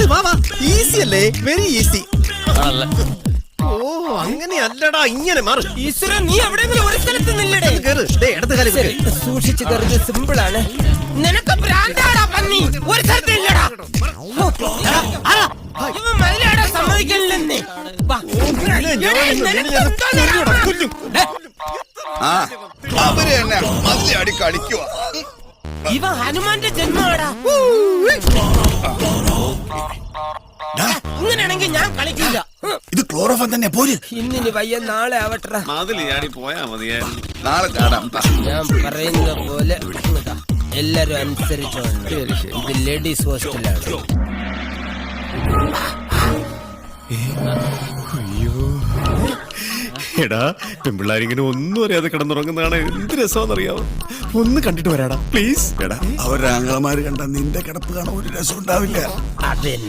ഉണ്ട്, വാ വാ. ഈസി അല്ലേ? Very easy. ഓ അങ്ങനെയല്ലടാ, ഇങ്ങനെ മാറ്. ഈശ്വര, നീ എവിടെയെങ്കിലും ഒരു സ്ഥലത്ത് നില്ലടേ. കേറ്, ഇടത്ത് കാലം ശരി, സൂക്ഷിച്ചു കയറുന്നത് സിമ്പിൾ ആണ്. നിനക്ക് ഭ്രാന്താടാ പന്നി, ഒരു സ്ഥലത്ത് ഇല്ലടാ. ഇവൻ മതിലാടാ സമ്മതിക്കണില്ലെന്നേ. അവര് തന്നെ മതിലടി കളിക്കുക. ഇവ ഹനുമാന്റെ ജന്മമാടാ. ഇങ്ങനെയാണെങ്കിൽ ഞാൻ കളിക്കില്ല. ഇത് ക്ലോറോഫൻ തന്നെ പോര്. ഇന്നിനി വയ്യ, നാളെ ആവട്ടെ. പോയാ മതിയായിരുന്നു. നാളെ ചാടാം. ഞാൻ പറയുന്ന പോലെ എല്ലാരും അനുസരിച്ചോണ്ട്. ഇത് ലേഡീസ് ഹോസ്റ്റലാണ്. എടാ, പെൺപിള്ളാരിങ്ങനെ ഒന്നും അറിയാതെ കിടന്നുറങ്ങുന്നതാണ് എന്ത് രസമാണെന്നറിയാവോ? ഒന്ന് കണ്ടിട്ട് വരാടാ പ്ലീസ്. എടാ, അവരുടെ ആങ്ങളമാര് കണ്ട നിന്റെ കിടപ്പ് കാണാൻ ഒരു രസം ഉണ്ടാവില്ല. അതെന്നെ